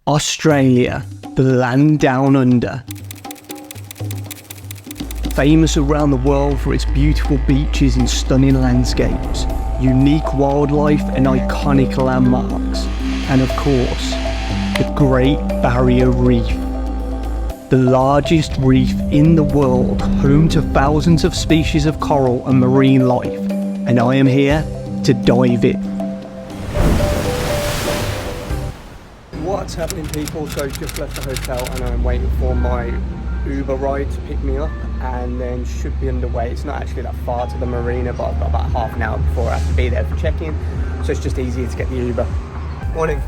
Australia, the land down under. Famous around the world for its beautiful beaches and stunning landscapes, unique wildlife and iconic landmarks, and of course, the Great Barrier Reef. The largest reef in the world, home to thousands of species of coral and marine life, and I am here to dive in. What's happening, people? So just left the hotel and I'm waiting for my Uber ride to pick me up and then should be underway. It's not actually that far to the Marina, but I've got about half an hour before I have to be there for check-in, so it's just easier to get the Uber. Morning.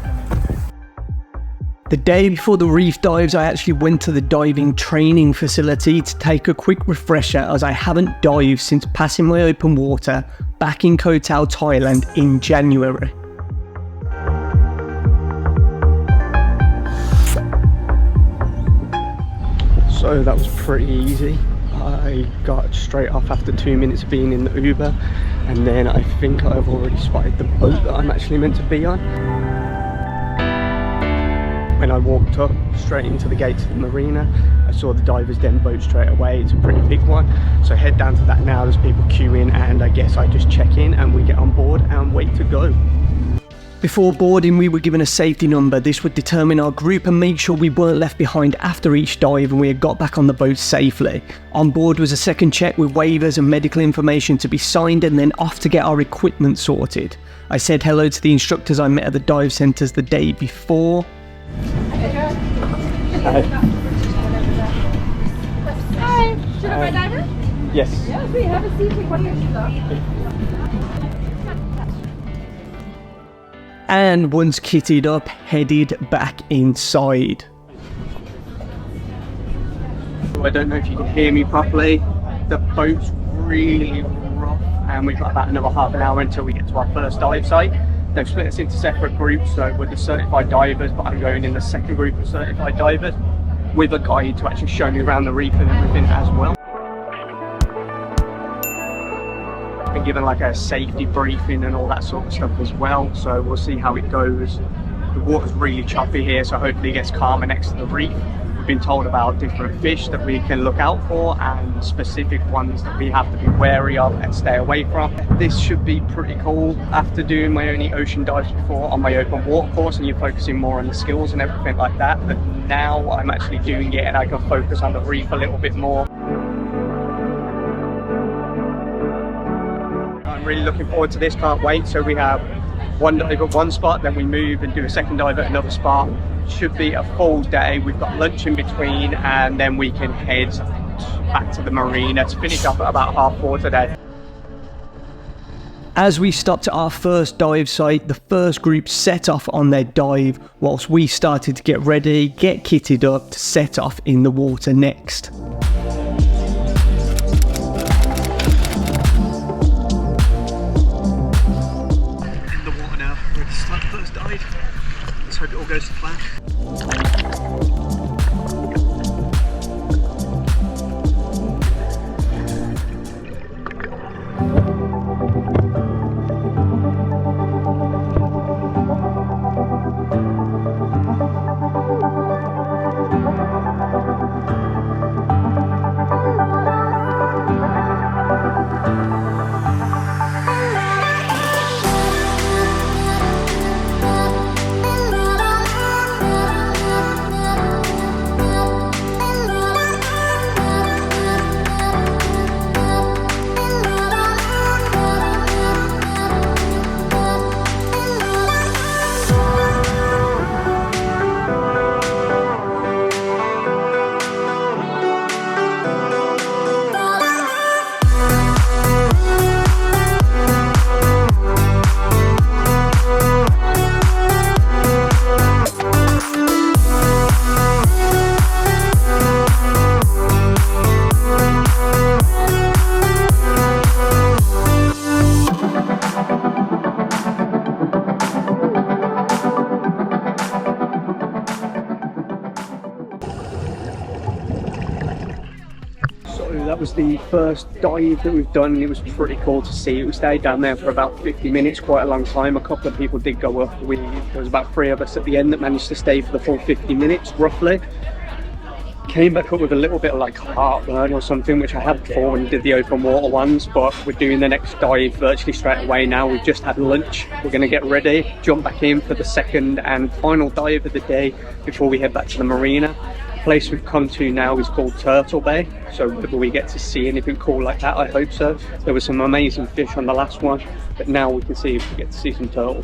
The day before the reef dives, I actually went to the diving training facility to take a quick refresher, as I haven't dived since passing my open water back in Koh Tao, Thailand in January. So that was pretty easy. I got straight off after 2 minutes of being in the Uber, and then I think I've already spotted the boat that I'm actually meant to be on. When I walked up straight into the gates of the Marina, I saw the Divers Den boat straight away. It's a pretty big one, so I head down to that now. There's people queuing, and I guess I just check in and we get on board and wait to go. Before boarding, we were given a safety number. This would determine our group and make sure we weren't left behind after each dive and we had got back on the boat safely. On board was a second check with waivers and medical information to be signed, and then off to get our equipment sorted. I said hello to the instructors I met at the dive centres the day before. Hi. Hi. Should I diver? Yes. Yeah, please have a seat. Take my pictures off. And once kitted up, headed back inside. I don't know if you can hear me properly. The boat's really rough and we've got about another half an hour until we get to our first dive site. They've split us into separate groups, so we're the certified divers, but I'm going in the second group of certified divers with a guide to actually show me around the reef and everything as well. Been given like a safety briefing and all that sort of stuff as well, so we'll see how it goes. The water's really choppy here, so hopefully it gets calmer next to the reef. We've been told about different fish that we can look out for and specific ones that we have to be wary of and stay away from. This should be pretty cool after doing my only ocean dives before on my open water course, and you're focusing more on the skills and everything like that, but now I'm actually doing it and I can focus on the reef a little bit more. I'm really looking forward to this, can't wait. So we have one dive at one spot, then we move and do a second dive at another spot. Should be a full day. We've got lunch in between and then we can head back to the Marina to finish up at about 4:30 today. As we stopped at our first dive site, the first group set off on their dive whilst we started to get ready, get kitted up to set off in the water next. First dive. Let's hope it all goes to plan. that was the first dive that we've done, and it was pretty cool to see. We stayed down there for about 50 minutes, quite a long time. A couple of people did go up. There was about 3 of us at the end that managed to stay for the full 50 minutes roughly. Came back up with a little bit of like heartburn or something, which I had before when we did the open water ones, but we're doing the next dive virtually straight away now. We've just had lunch. We're going to get ready, jump back in for the second and final dive of the day before we head back to the marina. The place we've come to now is called Turtle Bay, so whether we get to see anything cool like that, I hope so. There was some amazing fish on the last one, but now we can see if we get to see some turtle.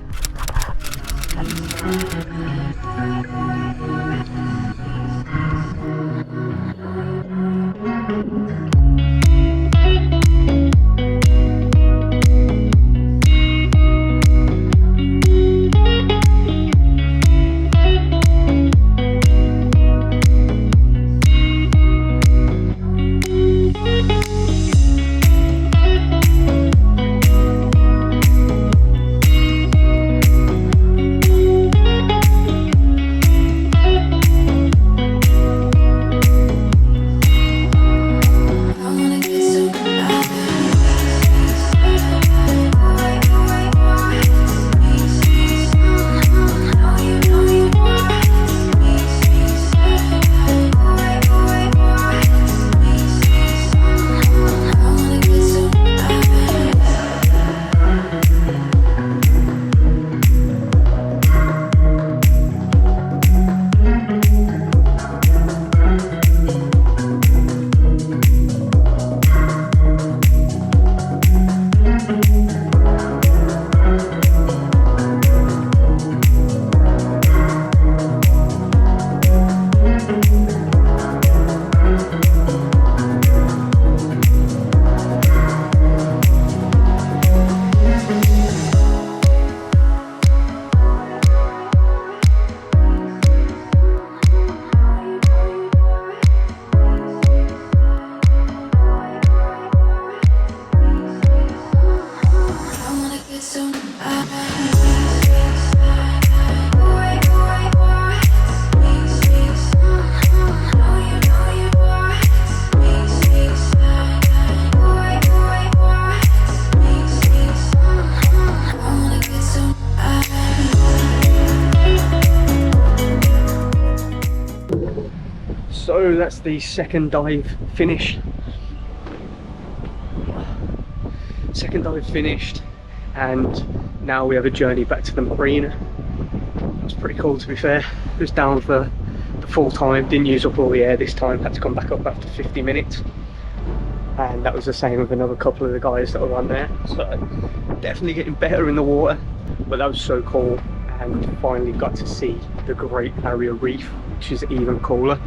So that's the second dive finished. And now we have a journey back to the marina. It's pretty cool, to be fair. It was down for the full time, didn't use up all the air this time, had to come back up after 50 minutes. And that was the same with another couple of the guys that were on there. So definitely getting better in the water, but that was so cool. And finally got to see the Great Barrier Reef, which is even cooler.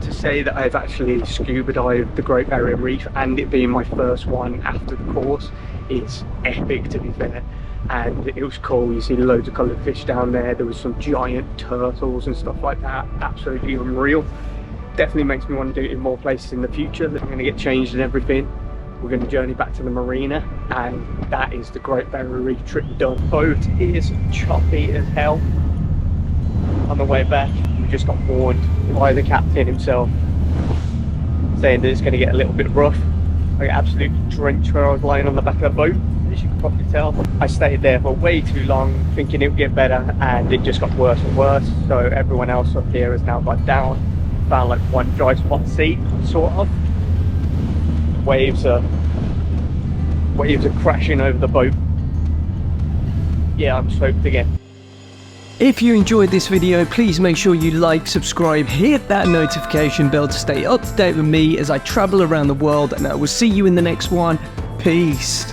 To say that I've actually scuba dived the Great Barrier Reef, and it being my first one after the course, is epic, to be fair. And it was cool. You see loads of coloured fish down there. There was some giant turtles and stuff like that. Absolutely unreal. Definitely makes me want to do it in more places in the future. I'm going to get changed and everything. We're going to journey back to the marina, and that is the Great Barrier Reef trip done. Boat is choppy as hell on the way back. We just got warned by the captain himself, saying that it's going to get a little bit rough. I got absolutely drenched where I was lying on the back of the boat, as you can probably tell. I stayed there for way too long thinking it would get better, and it just got worse and worse. So everyone else up here has now got down, found like one dry spot seat, sort of. Waves are crashing over the boat. Yeah, I'm soaked again. If you enjoyed this video, please make sure you like, subscribe, hit that notification bell to stay up to date with me as I travel around the world, and I will see you in the next one. Peace.